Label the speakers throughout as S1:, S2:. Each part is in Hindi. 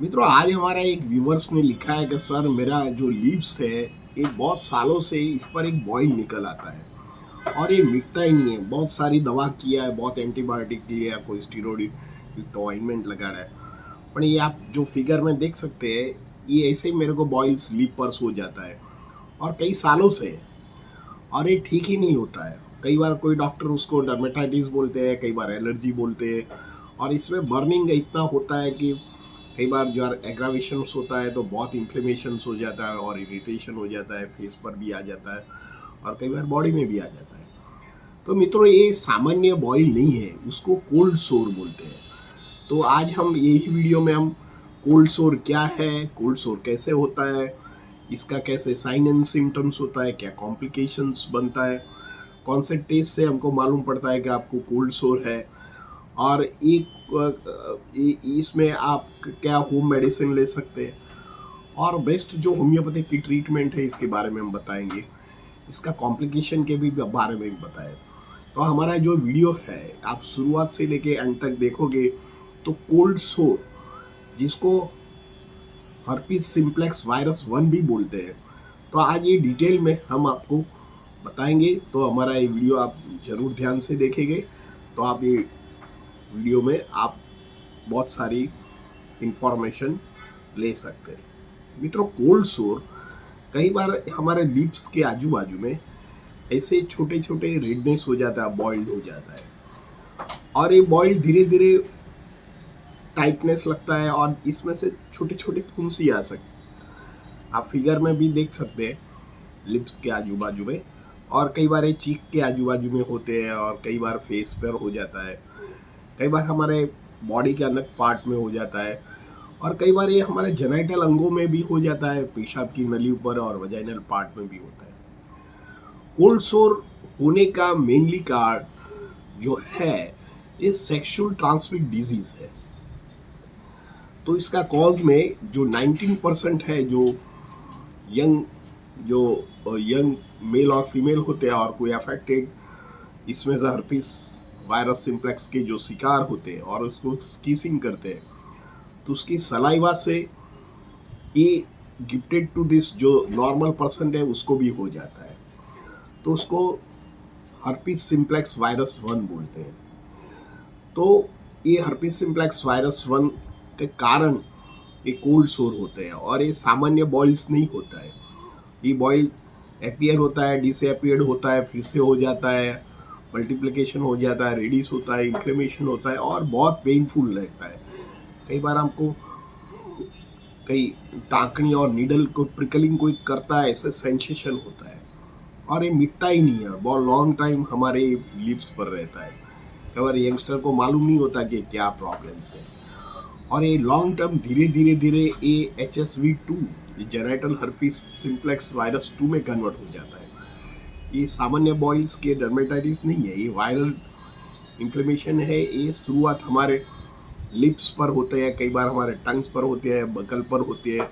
S1: मित्रों, आज हमारा एक व्यूवर्स ने लिखा है कि सर मेरा जो लिप्स है ये बहुत सालों से इस पर एक बॉइल निकल आता है और ये मिटता ही नहीं है। बहुत सारी दवा किया है, बहुत एंटीबायोटिक लिया, कोई स्टीरोड युक्त ऑइंटमेंट लगाया है, पर ये आप जो फिगर में देख सकते हैं ये ऐसे ही मेरे को बॉइल्स लिप पर हो जाता है और कई सालों से है और ये ठीक ही नहीं होता है। कई बार कोई डॉक्टर उसको डर्मेटाइटिस बोलते हैं, कई बार एलर्जी बोलते हैं और इसमें बर्निंग इतना होता है कि कई बार जो एग्रावेशन होता है तो बहुत इन्फ्लेमेशन हो जाता है और इरिटेशन हो जाता है, फेस पर भी आ जाता है और कई बार बॉडी में भी आ जाता है। तो मित्रों, ये सामान्य बॉयल नहीं है, उसको कोल्ड सोर बोलते हैं। तो आज हम यही वीडियो में हम कोल्ड सोर क्या है, कोल्ड सोर कैसे होता है, इसका कैसे साइन एंड सिम्टम्स होता है, क्या कॉम्प्लिकेशंस बनता है, कौन से टेस्ट से हमको मालूम पड़ता है कि आपको कोल्ड सोर है, और एक इसमें आप क्या होम मेडिसिन ले सकते हैं और बेस्ट जो होम्योपैथिक की ट्रीटमेंट है इसके बारे में हम बताएंगे, इसका कॉम्प्लिकेशन के भी बारे में भी बताएं। तो हमारा जो वीडियो है आप शुरुआत से लेके एंड तक देखोगे तो कोल्ड सोर, जिसको हर्पीस सिम्प्लेक्स वायरस 1 भी बोलते हैं, तो आज ये डिटेल में हम आपको बताएंगे। तो हमारा ये वीडियो आप ज़रूर ध्यान से देखेंगे तो आप ये वीडियो में आप बहुत सारी इंफॉर्मेशन ले सकते हैं। मित्रों, कोल्ड सोर कई बार हमारे लिप्स के आजू बाजू में ऐसे छोटे छोटे रेडनेस हो जाता है, बॉइल्ड हो जाता है और ये बॉइल्ड धीरे धीरे टाइटनेस लगता है और इसमें से छोटे छोटे फुंसी आ सकती है। आप फिगर में भी देख सकते हैं लिप्स के आजू बाजू में, और कई बार ये चीक के आजू बाजू में होते हैं और कई बार फेस पर हो जाता है, कई बार हमारे बॉडी के अलग पार्ट में हो जाता है और कई बार ये हमारे जेनाइटल अंगों में भी हो जाता है, पेशाब की नली ऊपर और वजाइनल पार्ट में भी होता है। कोल्ड सोर होने का मेनली कारण जो है ये सेक्सुअल ट्रांसमिट डिजीज है। तो इसका कॉज में जो 19% है, यंग जो यंग मेल और फीमेल होते हैं और कोई अफेक्टेड इसमें से हर्पिस वायरस सिम्प्लेक्स के जो शिकार होते हैं और उसको किसिंग करते हैं, तो उसकी सलाइवा से ये गिफ्टेड टू दिस जो नॉर्मल पर्सन है उसको भी हो जाता है। तो उसको हर्पिस सिम्प्लेक्स वायरस 1 बोलते हैं। तो ये हर्पिस सिम्प्लेक्स वायरस 1 के कारण ये कोल्ड सोर होते हैं और ये सामान्य बॉइल्स नहीं होता है। ये बॉइल अपीयर होता है, डिसअपीयर्ड होता है, फिर से हो जाता है, मल्टीप्लिकेशन हो जाता है, रेडिस होता है, इन्फ्लेमेशन होता है और बहुत पेनफुल रहता है। कई बार हमको कई टाँकनी और नीडल को प्रिकलिंग कोई करता है, ऐसे सेंसेशन होता है और ये मिटता ही नहीं है, बहुत लॉन्ग टाइम हमारे लिप्स पर रहता है। कई बार यंगस्टर को मालूम नहीं होता कि क्या प्रॉब्लम्स है और ये लॉन्ग टर्म धीरे धीरे धीरे ये HSV2, ये जेनाइटल हर्पिस सिम्प्लेक्स वायरस 2 में कन्वर्ट हो जाता है। ये सामान्य बॉइल्स के डर्मेटाइटिस नहीं है, ये वायरल इन्फ्लेमेशन है। ये शुरुआत हमारे लिप्स पर होते हैं, कई बार हमारे टंग्स पर होते हैं, बगल पर होते हैं,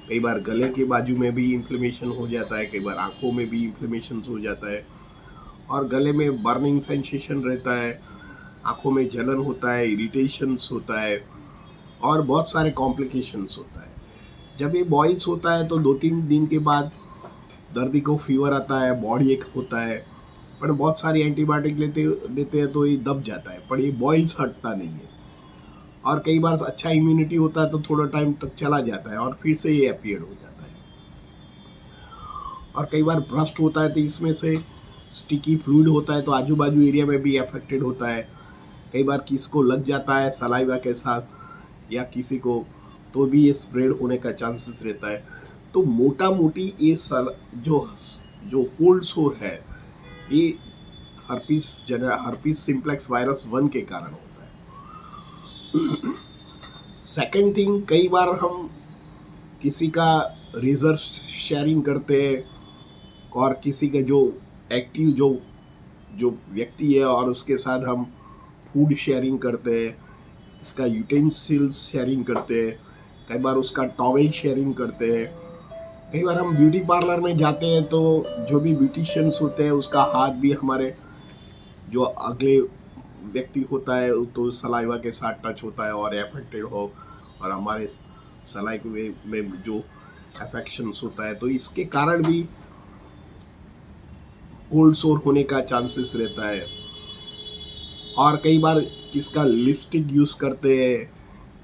S1: कई बार गले के बाजू में भी इन्फ्लेमेशन हो जाता है, कई बार आंखों में भी इन्फ्लेमेशन हो जाता है और गले में बर्निंग सेंसेशन रहता है, आंखों में जलन होता है, इरिटेशंस होता है और बहुत सारे कॉम्प्लिकेशंस होता है। जब ये बॉइल्स होता है तो 2-3 दिन के बाद दर्दी को फीवर आता है, बॉडी एक होता है, पर बहुत सारी एंटीबायोटिक लेते हैं तो ये दब जाता है, पर ये बॉइल्स हटता नहीं है और कई बार अच्छा इम्यूनिटी होता है तो थोड़ा टाइम तक चला जाता है और फिर से ये अपीयर हो जाता है। और कई बार ब्रस्ट होता है तो इसमें से स्टिकी फ्लूइड होता है तो आजू बाजू एरिया में भी अफेक्टेड होता है। कई बार किसी को लग जाता है सलाइवा के साथ या किसी को, तो भी ये स्प्रेड होने का चांसेस रहता है। तो मोटा मोटी ये जो जो कोल्ड सोर है ये हर्पिस सिम्प्लेक्स वायरस 1 के कारण होता है। सेकेंड थिंग, कई बार हम किसी का रेजर शेयरिंग करते हैं और किसी का जो एक्टिव जो जो व्यक्ति है और उसके साथ हम फूड शेयरिंग करते हैं, इसका यूटेंसिल्स शेयरिंग करते हैं, कई बार उसका टॉवेल शेयरिंग करते हैं, कई बार हम ब्यूटी पार्लर में जाते हैं तो जो भी ब्यूटिशियंस होते हैं उसका हाथ भी हमारे जो अगले व्यक्ति होता है तो सलाइवा के साथ टच होता है और अफेक्टेड हो और हमारे सलाइवे में जो अफेक्शंस होता है, तो इसके कारण भी कोल्ड सोर होने का चांसेस रहता है। और कई बार किसका लिपस्टिक यूज़ करते हैं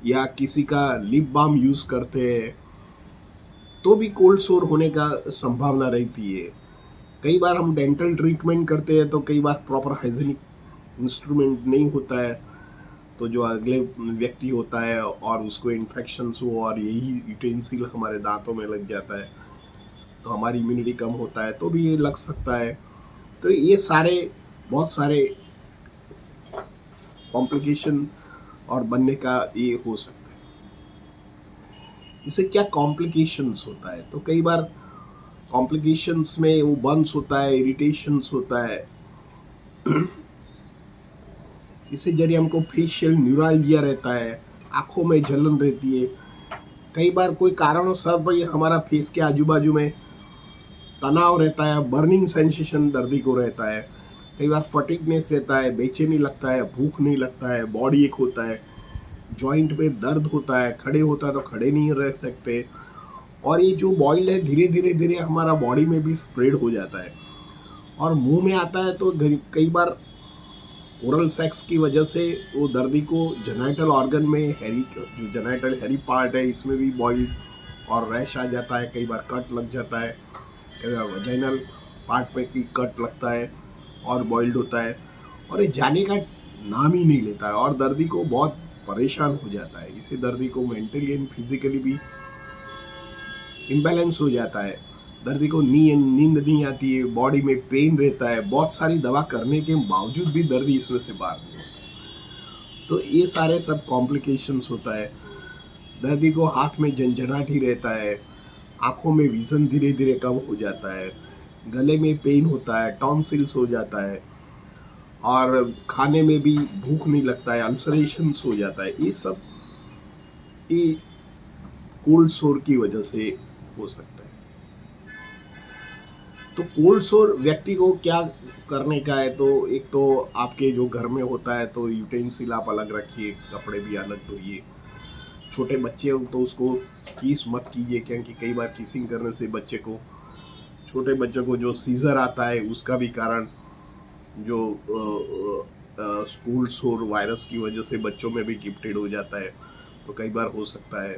S1: या किसी का लिप बाम यूज़ करते हैं तो भी कोल्ड सोर होने का संभावना रहती है। कई बार हम डेंटल ट्रीटमेंट करते हैं तो कई बार प्रॉपर हाइजीनिक इंस्ट्रूमेंट नहीं होता है, तो जो अगले व्यक्ति होता है और उसको इन्फेक्शंस हो और यही यूटेंसिल हमारे दांतों में लग जाता है तो हमारी इम्यूनिटी कम होता है तो भी ये लग सकता है। तो ये बहुत सारे कॉम्प्लिकेशन और बनने का ये हो सकता है। इससे क्या कॉम्प्लिकेशंस होता है, तो कई बार कॉम्प्लिकेशंस में वो बर्न्स होता है, इरिटेशंस होता है। इससे जरिए हमको फेशियल न्यूराल्जिया रहता है, आंखों में जलन रहती है। कई बार कोई कारणवश हमारा फेस के आजू बाजू में तनाव रहता है, बर्निंग सेंसेशन दर्दी को रहता है। कई बार फटीगनेस रहता है, बेचैनी लगता है, भूख नहीं लगता है, बॉडी एक होता है, जॉइंट में दर्द होता है, खड़े होता है तो खड़े नहीं रह सकते। और ये जो बॉइल है धीरे धीरे धीरे हमारा बॉडी में भी स्प्रेड हो जाता है और मुंह में आता है। तो कई बार ओरल सेक्स की वजह से वो दर्दी को जेनाइटल ऑर्गन में जो जेनाइटल हेरी पार्ट है इसमें भी बॉइल और रैश आ जाता है, कई बार कट लग जाता है, कई बार वजाइनल पार्ट पे की कट लगता है और बॉइल्ड होता है और ये जाने का नाम ही नहीं लेता है और दर्दी को बहुत परेशान हो जाता है। इससे दर्दी को मेंटली एंड फिजिकली भी इम्बैलेंस हो जाता है, दर्दी को नींद नहीं आती है, बॉडी में पेन रहता है, बहुत सारी दवा करने के बावजूद भी दर्दी इसमें से बाहर नहीं होता। तो ये सारे सब कॉम्प्लिकेशंस होता है। दर्दी को हाथ में झंझनाहट ही रहता है, आंखों में विजन धीरे धीरे कम हो जाता है, गले में पेन होता है, टॉन्सिल्स हो जाता है और खाने में भी भूख नहीं लगता है, अल्सरेशंस हो जाता है। ये सब ये कोल्ड सोर की वजह से हो सकता है। तो कोल्ड सोर व्यक्ति को क्या करने का है, तो एक तो आपके जो घर में होता है तो यूटेंसिल आप अलग रखिए, कपड़े भी अलग धोइए। छोटे बच्चे हो तो उसको किस मत कीजिए, क्योंकि कई बार किसिंग करने से छोटे बच्चों को जो सीजर आता है उसका भी कारण जो कोल्ड सोर वायरस की वजह से बच्चों में भी गिफ्टेड हो जाता है, तो कई बार हो सकता है।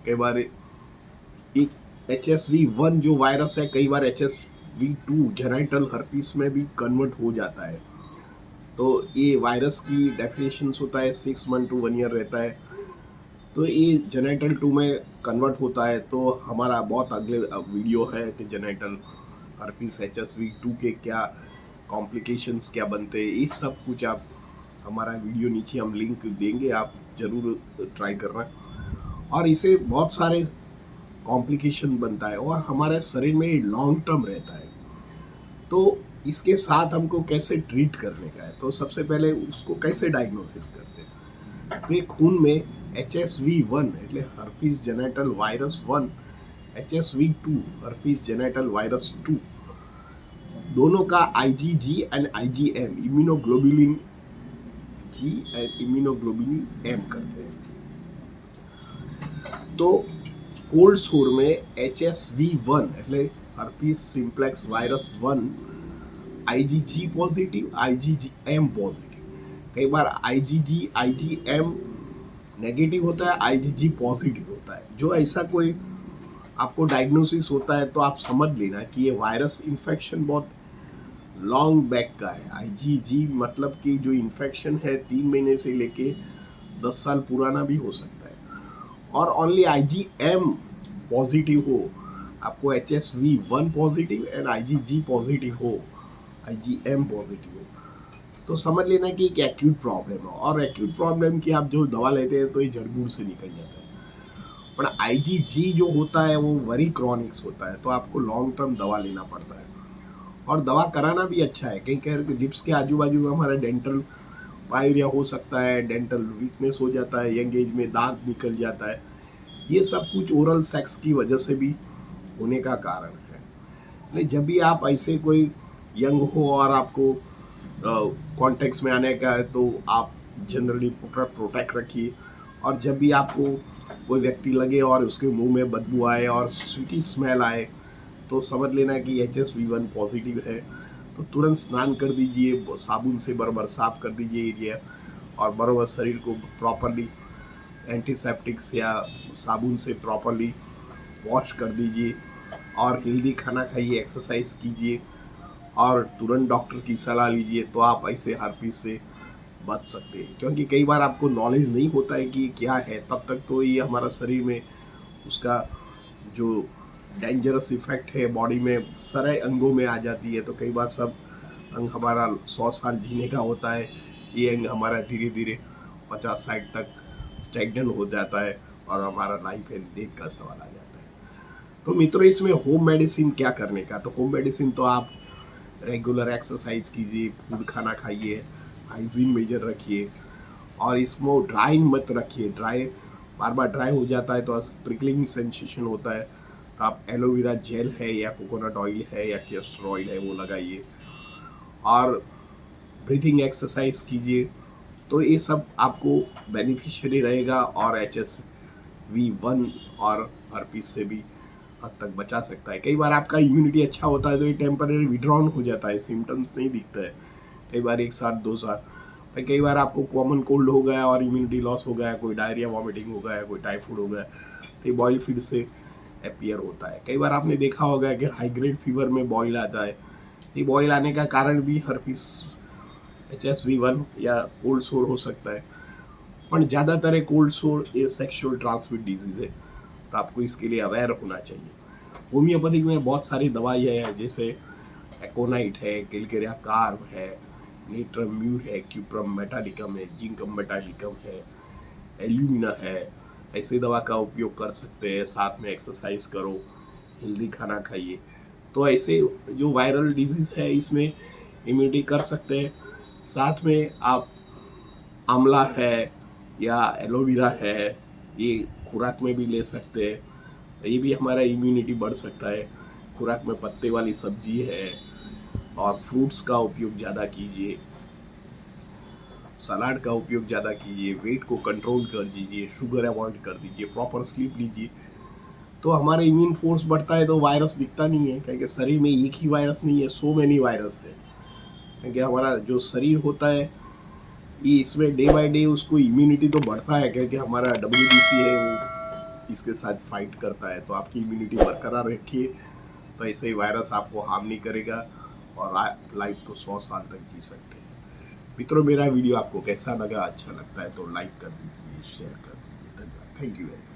S1: कई बार एक HSV1 जो वायरस है कई बार HSV2 जेनाइटल हर्पीस में भी कन्वर्ट हो जाता है। तो ये वायरस की डेफिनेशन होता है 6 मंथ to 1 ईयर रहता है, तो ये जेनाइटल 2 में कन्वर्ट होता है। तो हमारा बहुत अगले वीडियो है कि जेनाइटल हर्पीस HSV2 के क्या कॉम्प्लिकेशंस क्या बनते हैं, ये सब कुछ आप हमारा वीडियो नीचे हम लिंक देंगे, आप ज़रूर ट्राई करना। और इसे बहुत सारे कॉम्प्लिकेशन बनता है और हमारे शरीर में लॉन्ग टर्म रहता है। तो इसके साथ हमको कैसे ट्रीट करने का है, तो सबसे पहले उसको कैसे डायग्नोसिस करते हैं, तो ये खून में HSV1 એટલે herpes genital virus 1, HSV2 herpes genital virus 2 दोनों का IgG and IgM immunoglobulin G and immunoglobulin M करते हैं। तो कोल्ड सोर में HSV1 એટલે herpes simplex virus 1 IgG positive IgM positive, कई बार IgG IgM नेगेटिव होता है, IgG पॉजिटिव होता है। जो ऐसा कोई आपको डायग्नोसिस होता है तो आप समझ लेना कि ये वायरस इन्फेक्शन बहुत लॉन्ग बैक का है। IgG मतलब कि जो इन्फेक्शन है 3 महीने से लेके 10 साल पुराना भी हो सकता है। और ओनली IgM पॉजिटिव हो, आपको HSV1 positive and IgG positive हो, IgM पॉजिटिव हो, तो समझ लेना कि एक एक्यूट प्रॉब्लम है। और एक्यूट प्रॉब्लम की आप जो दवा लेते हैं तो ये जड़-बूड़ से निकल जाता है। पर IgG जो होता है वो वेरी क्रॉनिक्स होता है, तो आपको लॉन्ग टर्म दवा लेना पड़ता है और दवा कराना भी अच्छा है। कई कई लिप्स के आजू बाजू में हमारा डेंटल पायरिया हो सकता है, डेंटल वीकनेस हो जाता है, यंग एज में दांत निकल जाता है, ये सब कुछ ओरल सेक्स की वजह से भी होने का कारण है। लेकिन जब भी आप ऐसे कोई यंग हो और आपको कॉन्टेक्ट्स में आने का है तो आप जनरली प्रोटेक्ट रखिए। और जब भी आपको कोई व्यक्ति लगे और उसके मुंह में बदबू आए और स्वीटी स्मेल आए तो समझ लेना कि HSV1 पॉजिटिव है। तो तुरंत स्नान कर दीजिए, साबुन से बराबर साफ कर दीजिए एरिया और बराबर शरीर को प्रॉपरली एंटीसेप्टिक्स या साबुन से प्रॉपरली वॉश कर दीजिए और हेल्दी खाना खाइए, एक्सरसाइज कीजिए और तुरंत डॉक्टर की सलाह लीजिए। तो आप ऐसे हर्पीस से बच सकते हैं, क्योंकि कई बार आपको नॉलेज नहीं होता है कि क्या है, तब तक तो ये हमारा शरीर में उसका जो डेंजरस इफेक्ट है बॉडी में सारे अंगों में आ जाती है। तो कई बार सब अंग हमारा 100 साल जीने का होता है, ये अंग हमारा धीरे धीरे 50-60 तक स्टैग्नेंट हो जाता है और हमारा लाइफ एंड डेथ का सवाल आ जाता है। तो मित्रों, इसमें होम मेडिसिन क्या करने का, तो होम मेडिसिन तो आप रेगुलर एक्सरसाइज कीजिए, फूड खाना खाइए, हाइजीन मेजर रखिए और इसमें ड्राई मत रखिए। ड्राई बार बार ड्राई हो जाता है तो प्रिकलिंग सेंसेशन होता है। तो आप एलोवेरा जेल है या कोकोनट ऑयल है या कैस्टर ऑयल है वो लगाइए और ब्रीथिंग एक्सरसाइज कीजिए। तो ये सब आपको बेनिफिशियरी रहेगा और HSV1 और हर्पीस से भी हद तक बचा सकता है। कई बार आपका इम्यूनिटी अच्छा होता है तो ये टेम्पररी विड्रॉन हो जाता है, सिम्टम्स नहीं दिखता है कई बार 1 साल 2 साल। तो कई बार आपको कॉमन कोल्ड हो गया और इम्यूनिटी लॉस हो गया, कोई डायरिया वॉमिटिंग हो गया, कोई टाइफाइड हो गया, तो ये बॉयल फिर से अपीयर होता है। कई बार आपने देखा होगा कि हाई ग्रेड फीवर में बॉयल आता है। ये बॉयल आने का कारण भी हर्पीस HSV1 या कोल्ड सोर हो सकता है, पर ज़्यादातर कोल्ड सोर ये सेक्सुअल ट्रांसमिट डिजीज है। तो आपको इसके लिए अवेयर होना चाहिए। होम्योपैथिक में बहुत सारी दवाइयाँ हैं, जैसे एकोनाइट है, कैलकेरिया कार्ब है, नेट्रम म्यूर है, क्यूप्रम मेटालिकम है, जिंकम मेटालिकम है, एल्यूमिना है। ऐसे दवा का उपयोग कर सकते हैं। साथ में एक्सरसाइज करो, हेल्दी खाना खाइए। तो ऐसे जो वायरल डिजीज़ है इसमें इम्यूनिटी कर सकते हैं। साथ में आप आंवला है या एलोवेरा है, ये खुराक में भी ले सकते हैं। ये भी हमारा इम्यूनिटी बढ़ सकता है। खुराक में पत्ते वाली सब्जी है और फ्रूट्स का उपयोग ज़्यादा कीजिए, सलाद का उपयोग ज़्यादा कीजिए, वेट को कंट्रोल कर दीजिए, शुगर अवॉइड कर दीजिए, प्रॉपर स्लीप लीजिए। तो हमारा इम्यून फोर्स बढ़ता है तो वायरस दिखता नहीं है, क्योंकि शरीर में एक ही वायरस नहीं है, सो मैनी वायरस है। क्योंकि हमारा जो शरीर होता है ये इसमें डे बाय डे उसको इम्यूनिटी तो बढ़ता है, क्योंकि हमारा WBC है वो इसके साथ फाइट करता है। तो आपकी इम्यूनिटी बरकरार रखिए, तो ऐसे ही वायरस आपको हार्म नहीं करेगा और आप लाइफ को 100 साल तक जी सकते हैं। मित्रों, मेरा वीडियो आपको कैसा लगा, अच्छा लगता है तो लाइक कर दीजिए, शेयर कर दीजिए। धन्यवाद। Thank you very much.